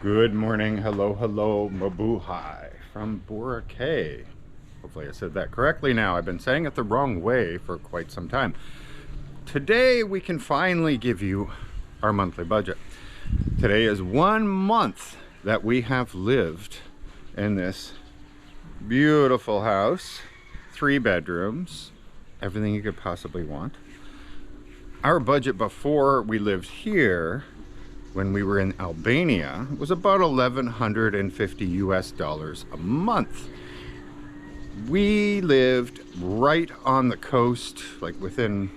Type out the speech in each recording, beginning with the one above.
Good morning, hello, mabuhay from Boracay. Hopefully I said that correctly now. I've been saying it the wrong way for quite some time. Today we can finally give you our monthly budget. Today is 1 month that we have lived in this beautiful house, 3 bedrooms, everything you could possibly want. Our budget before we lived here, when we were in Albania, was about 1,150 US dollars a month. We lived right on the coast, like within,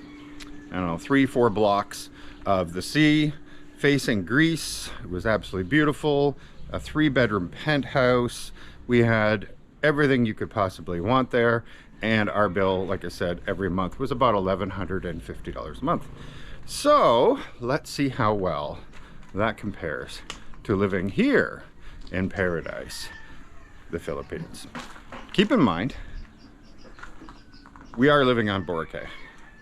I don't know, 3-4 blocks of the sea, facing Greece. It was absolutely beautiful. A 3-bedroom penthouse. We had everything you could possibly want there. And our bill, like I said, every month was about $1,150 a month. So let's see how well that compares to living here in paradise, the Philippines. Keep in mind, we are living on Boracay,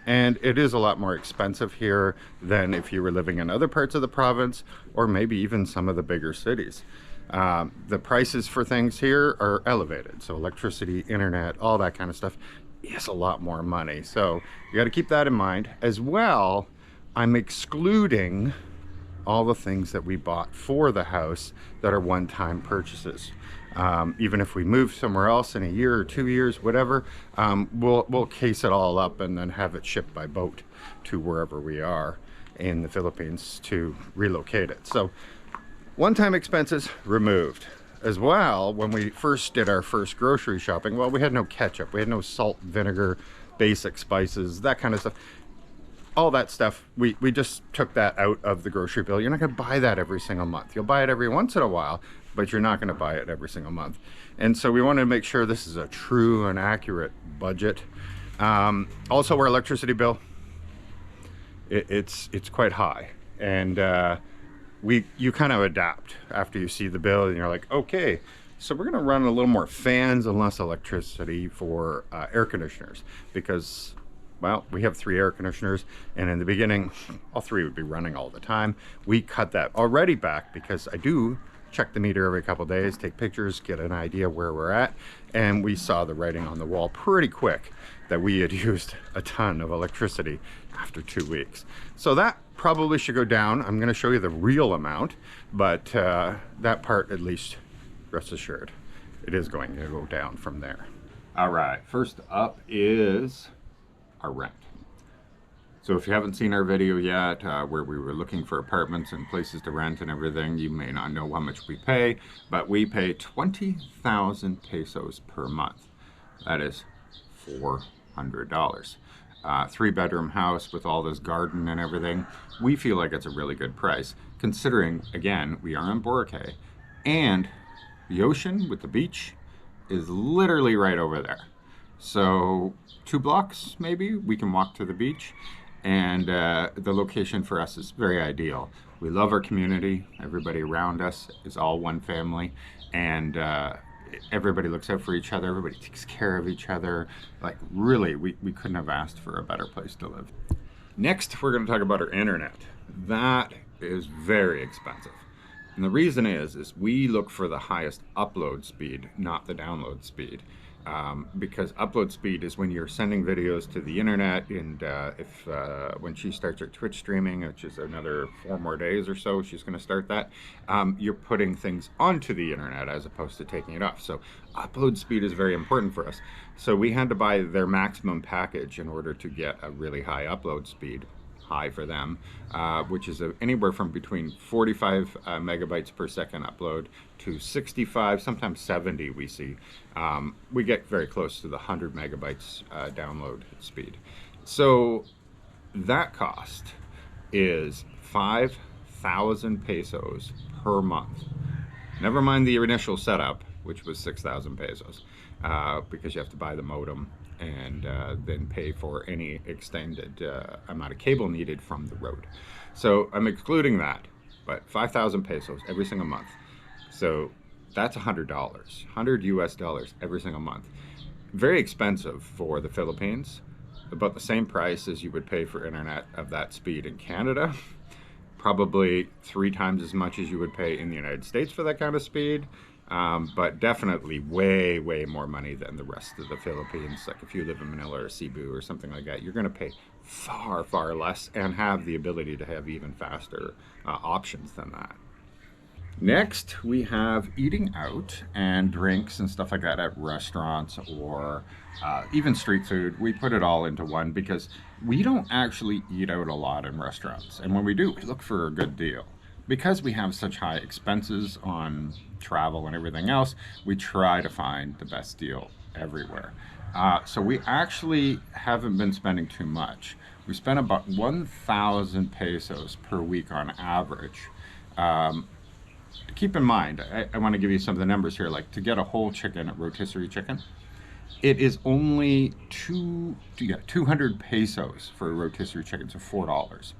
and it is a lot more expensive here than if you were living in other parts of the province or maybe even some of the bigger cities. The prices for things here are elevated, so electricity, internet, all that kind of stuff is a lot more money. So you got to keep that in mind. As well, I'm excluding all the things that we bought for the house that are one-time purchases. Even if we move somewhere else in a year or 2 years, whatever, we'll case it all up and then have it shipped by boat to wherever we are in the Philippines to relocate it. So one-time expenses removed. As well, when we first did our first grocery shopping, well, we had no ketchup, we had no salt, vinegar, basic spices, that kind of stuff. All that stuff, we just took that out of the grocery bill. You're not going to buy that every single month. You'll buy it every once in a while, but you're not going to buy it every single month. And so we wanted to make sure this is a true and accurate budget. Also, our electricity bill, it's quite high. And you kind of adapt after you see the bill and you're like, okay, so we're going to run a little more fans and less electricity for air conditioners, because, well, we have 3 air conditioners, and in the beginning, all 3 would be running all the time. We cut that already back because I do check the meter every couple days, take pictures, get an idea where we're at, and we saw the writing on the wall pretty quick that we had used a ton of electricity after 2 weeks. So that probably should go down. I'm going to show you the real amount, but that part, at least, rest assured, it is going to go down from there. All right, first up is our rent. So if you haven't seen our video yet, where we were looking for apartments and places to rent and everything, you may not know how much we pay, but we pay 20,000 pesos per month. That is $400. 3-bedroom house with all this garden and everything. We feel like it's a really good price, considering, again, we are in Boracay, and the ocean with the beach is literally right over there. So 2 blocks, maybe, we can walk to the beach, and the location for us is very ideal. We love our community. Everybody around us is all one family, and everybody looks out for each other. Everybody takes care of each other. Like, really, we couldn't have asked for a better place to live. Next, we're going to talk about our internet. That is very expensive. And the reason is we look for the highest upload speed, not the download speed. Because upload speed is when you're sending videos to the internet, and when she starts her Twitch streaming, which is another 4 more days or so, she's going to start that, you're putting things onto the internet as opposed to taking it off. So upload speed is very important for us. So we had to buy their maximum package in order to get a really high upload speed. High for them, which is anywhere from between 45 megabytes per second upload to 65, sometimes 70 we see. We get very close to the 100 megabytes download speed. So that cost is 5,000 pesos per month. Never mind the initial setup, which was 6,000 pesos, because you have to buy the modem and then pay for any extended amount of cable needed from the road. So I'm excluding that, but 5,000 pesos every single month. So that's $100, 100 US dollars every single month. Very expensive for the Philippines, about the same price as you would pay for internet of that speed in Canada. probably 3 times as much as you would pay in the United States for that kind of speed. But definitely way, way more money than the rest of the Philippines. Like if you live in Manila or Cebu or something like that, you're going to pay far, far less and have the ability to have even faster options than that. Next, we have eating out and drinks and stuff like that at restaurants or even street food. We put it all into one because we don't actually eat out a lot in restaurants. And when we do, we look for a good deal. Because we have such high expenses on travel and everything else, we try to find the best deal everywhere. So we actually haven't been spending too much. We spend about 1,000 pesos per week on average. Keep in mind, I want to give you some of the numbers here. Like to get a whole chicken at rotisserie chicken, it is only 200 pesos for a rotisserie chicken, so $4.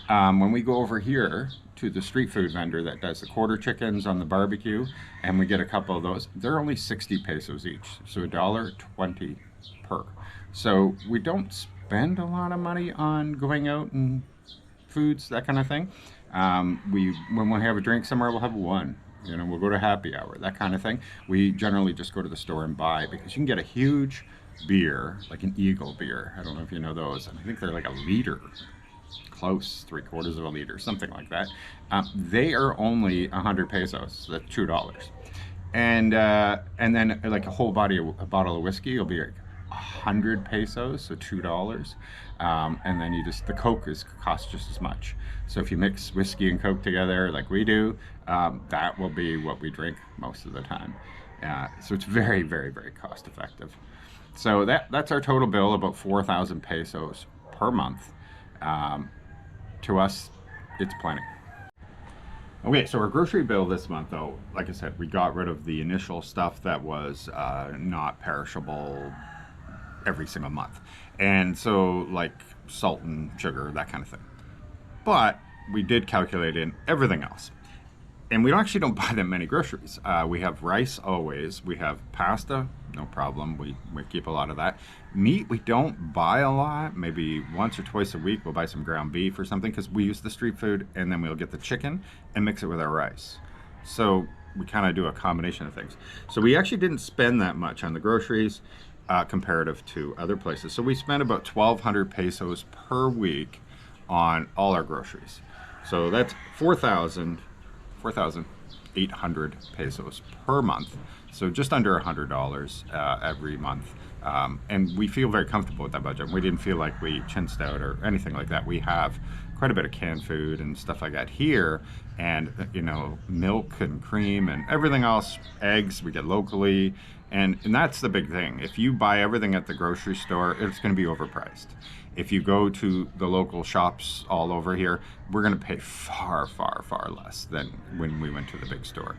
When we go over here to the street food vendor that does the quarter chickens on the barbecue, and we get a couple of those, they're only 60 pesos each, so $1.20 per. So we don't spend a lot of money on going out and foods, that kind of thing. When we have a drink somewhere, we'll have one. You know, we'll go to happy hour, that kind of thing. We generally just go to the store and buy, because you can get a huge beer, like an Eagle beer. I don't know if you know those. I think they're like a liter. Close, 3/4 of a liter, something like that. They are only 100 pesos, that's $2. And then like a whole bottle of whiskey will be like 100 pesos, so $2. And then the Coke costs just as much. So if you mix whiskey and Coke together like we do, that will be what we drink most of the time. So it's very, very, very cost effective. So that's our total bill, about 4,000 pesos per month. To us, it's plenty. Okay, so our grocery bill this month, though, like I said, we got rid of the initial stuff that was not perishable every single month. And so like salt and sugar, that kind of thing. But we did calculate in everything else. And we actually don't buy that many groceries. We have rice always. We have pasta, no problem. We keep a lot of that. Meat, we don't buy a lot. Maybe once or twice a week, we'll buy some ground beef or something, because we use the street food, and then we'll get the chicken and mix it with our rice. So we kind of do a combination of things. So we actually didn't spend that much on the groceries comparative to other places. So we spent about 1,200 pesos per week on all our groceries. So that's 4,800 pesos per month, so just under $100 every month, and we feel very comfortable with that budget. We didn't feel like we chinched out or anything like that. We have quite a bit of canned food and stuff like that here, and you know, milk and cream and everything else, eggs we get locally, and that's the big thing. If you buy everything at the grocery store, it's going to be overpriced. If you go to the local shops all over here, we're going to pay far, far, far less than when we went to the big store.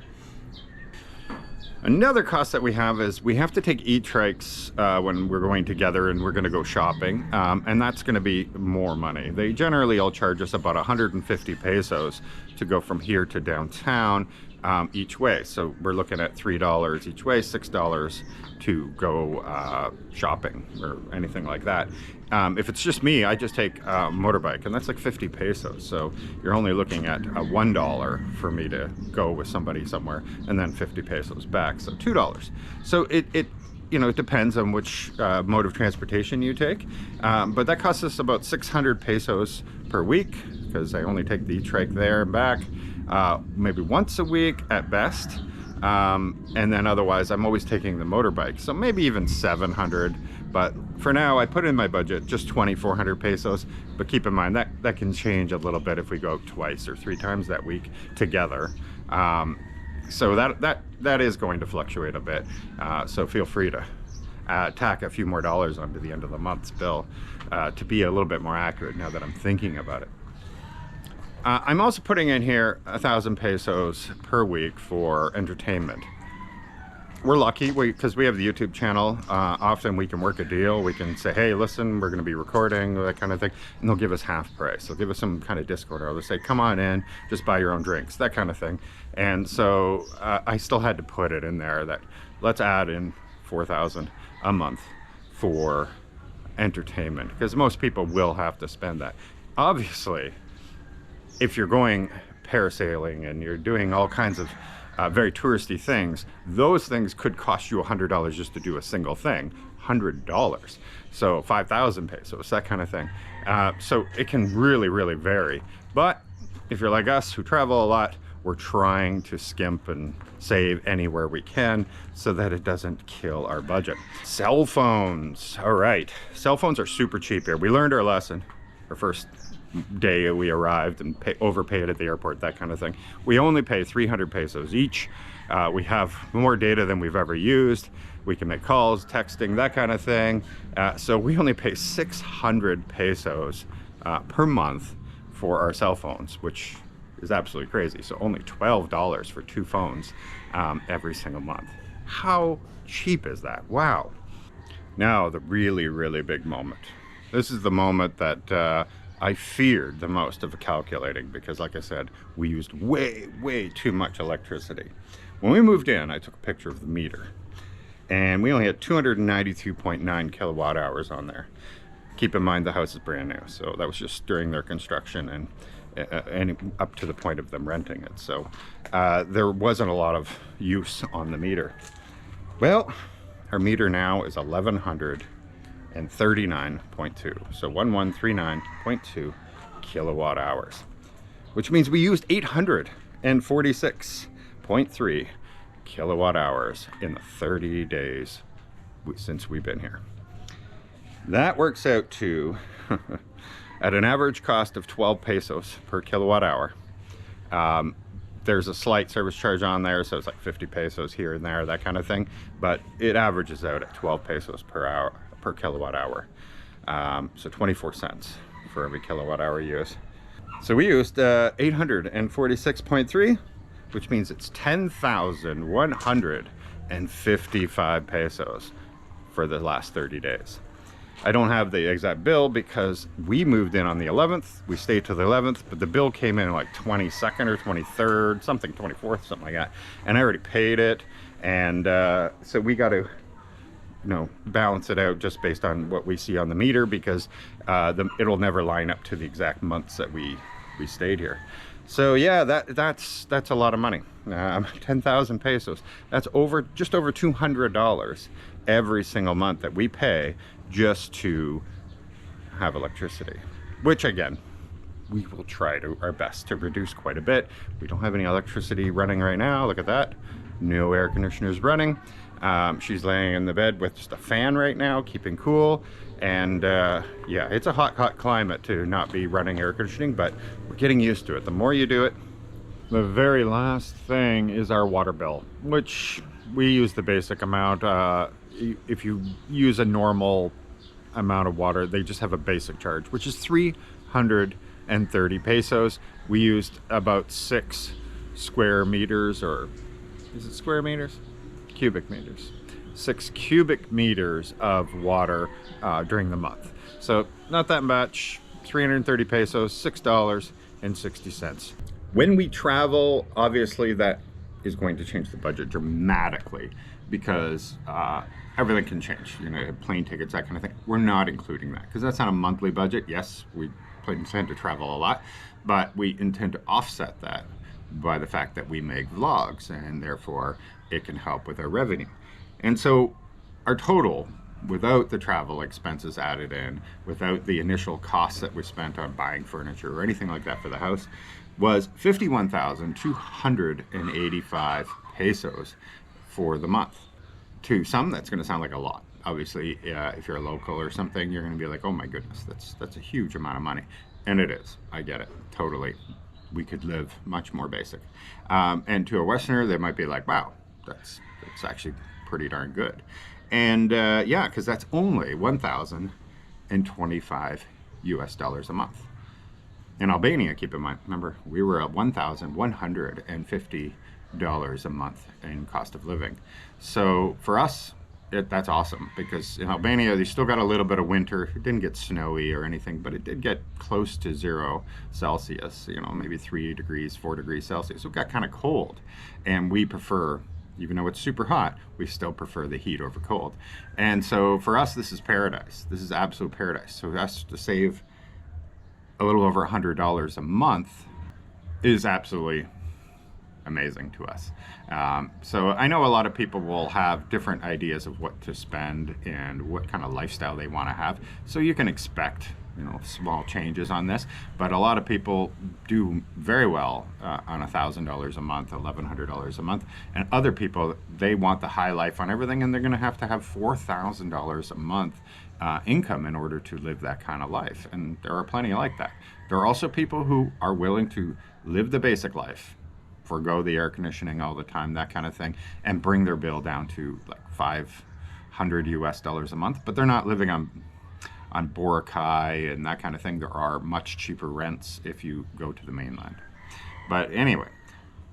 Another cost that we have is we have to take e-trikes when we're going together and we're going to go shopping, and that's going to be more money. They generally all charge us about 150 pesos to go from here to downtown each way. So we're looking at $3 each way, $6 to go shopping or anything like that. If it's just me, I just take a motorbike, and that's like 50 pesos. So you're only looking at $1 for me to go with somebody somewhere, and then 50 pesos back, so $2. So it you know, it depends on which mode of transportation you take, but that costs us about 600 pesos per week, because I only take the e-trike there and back, maybe once a week at best, and then otherwise I'm always taking the motorbike, so maybe even 700. But for now, I put in my budget just 2,400 pesos, but keep in mind that can change a little bit if we go twice or 3 times that week together. So that is going to fluctuate a bit. So feel free to tack a few more dollars onto the end of the month's bill to be a little bit more accurate now that I'm thinking about it. I'm also putting in here 1,000 pesos per week for entertainment. We're lucky because we have the YouTube channel. Often we can work a deal. We can say, hey, listen, we're going to be recording, that kind of thing. And they'll give us half price. They'll give us some kind of discount, or they'll say, come on in, just buy your own drinks, that kind of thing. And so I still had to put it in there that let's add in 4,000 a month for entertainment, because most people will have to spend that. Obviously, if you're going parasailing and you're doing all kinds of very touristy things, those things could cost you $100 just to do a single thing. $100. So 5,000 pesos, that kind of thing. So it can really, really vary. But if you're like us who travel a lot, we're trying to skimp and save anywhere we can so that it doesn't kill our budget. Cell phones. All right. Cell phones are super cheap here. We learned our lesson our first day we arrived and overpaid at the airport, that kind of thing. We only pay 300 pesos each. We have more data than we've ever used. We can make calls, texting, that kind of thing. So we only pay 600 pesos per month for our cell phones, which is absolutely crazy. So only $12 for 2 phones every single month. How cheap is that? Wow. Now the really, really big moment. This is the moment that I feared the most of calculating because, like I said, we used way, way too much electricity. When we moved in, I took a picture of the meter and we only had 292.9 kilowatt hours on there. Keep in mind the house is brand new, so that was just during their construction and up to the point of them renting it. So there wasn't a lot of use on the meter. Well, our meter now is 1139.2, so 1139.2 kilowatt hours, which means we used 846.3 kilowatt hours in the 30 days since we've been here. That works out to at an average cost of 12 pesos per kilowatt hour. There's a slight service charge on there, so it's like 50 pesos here and there, that kind of thing, but it averages out at 12 pesos per kilowatt hour. So 24 cents for every kilowatt hour used. So we used 846.3, which means it's 10,155 pesos for the last 30 days. I don't have the exact bill because we moved in on the 11th. We stayed till the 11th, but the bill came in like 22nd or 23rd, something 24th, something like that. And I already paid it. And so we got to, balance it out just based on what we see on the meter because it'll never line up to the exact months that we stayed here. So yeah, that's a lot of money. 10,000 pesos. That's just over $200 every single month that we pay just to have electricity, which again, we will try our best to reduce quite a bit. We don't have any electricity running right now. Look at that. No air conditioners running. She's laying in the bed with just a fan right now, keeping cool. And yeah, it's a hot climate to not be running air conditioning, but we're getting used to it. The more you do it. The very last thing is our water bill, which we use the basic amount. If you use a normal amount of water, they just have a basic charge, which is 330 pesos. We used about 6 square meters, or is it square meters? Cubic meters. 6 cubic meters of water during the month. So not that much, 330 pesos, $6.60. When we travel, obviously that is going to change the budget dramatically because everything can change, plane tickets, that kind of thing. We're not including that because that's not a monthly budget. Yes, we intend to travel a lot, but we intend to offset that by the fact that we make vlogs and therefore it can help with our revenue. And so our total, without the travel expenses added in, without the initial costs that we spent on buying furniture or anything like that for the house, was 51,285 pesos for the month. To some, that's going to sound like a lot. Obviously, if you're a local or something, you're going to be like, oh my goodness, that's a huge amount of money. And it is. I get it. Totally. We could live much more basic. And to a Westerner, they might be like, wow, that's actually pretty darn good. And yeah, because that's only 1,025 US dollars a month. In Albania, keep in mind, remember, we were at $1,150 a month in cost of living. So for us, that's awesome because in Albania, they still got a little bit of winter. It didn't get snowy or anything, but it did get close to 0 Celsius, maybe 3 degrees, 4 degrees Celsius. So it got kind of cold. And we prefer, even though it's super hot, we still prefer the heat over cold. And so for us, this is paradise. This is absolute paradise. So for us to save a little over $100 a month is absolutely amazing to us. So I know a lot of people will have different ideas of what to spend and what kind of lifestyle they want to have. So you can expect, small changes on this, but a lot of people do very well on $1,000 a month, $1,100 a month, and other people, they want the high life on everything, and they're going to have $4,000 a month income in order to live that kind of life. And there are plenty like that. There are also people who are willing to live the basic life, forego the air conditioning all the time, that kind of thing, and bring their bill down to like $500 a month, but they're not living on Boracay and that kind of thing. There are much cheaper rents if you go to the mainland. But anyway,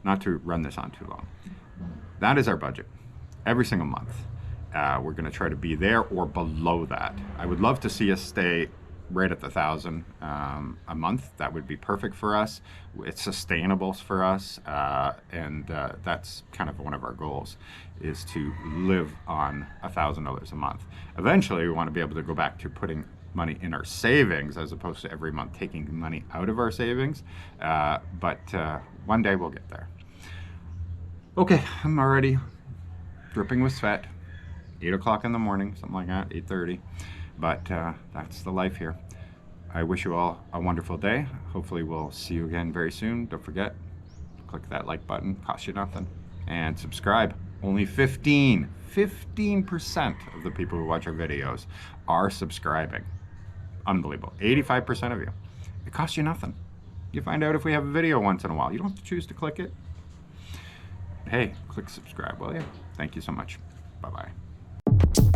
not to run this on too long, that is our budget every single month. We're going to try to be there or below that. I would love to see us stay right at the 1,000 a month. That would be perfect for us. It's sustainable for us, and that's kind of one of our goals, is to live on $1,000 a month. Eventually, we want to be able to go back to putting money in our savings as opposed to every month taking money out of our savings. But one day we'll get there. Okay, I'm already dripping with sweat. 8 o'clock in the morning, something like that, 8:30. But that's the life here. I wish you all a wonderful day. Hopefully we'll see you again very soon. Don't forget, click that like button, costs you nothing. And subscribe. Only 15% of the people who watch our videos are subscribing. Unbelievable. 85% of you. It costs you nothing. You find out if we have a video once in a while. You don't have to choose to click it. Hey, click subscribe, will you? Thank you so much. Bye-bye.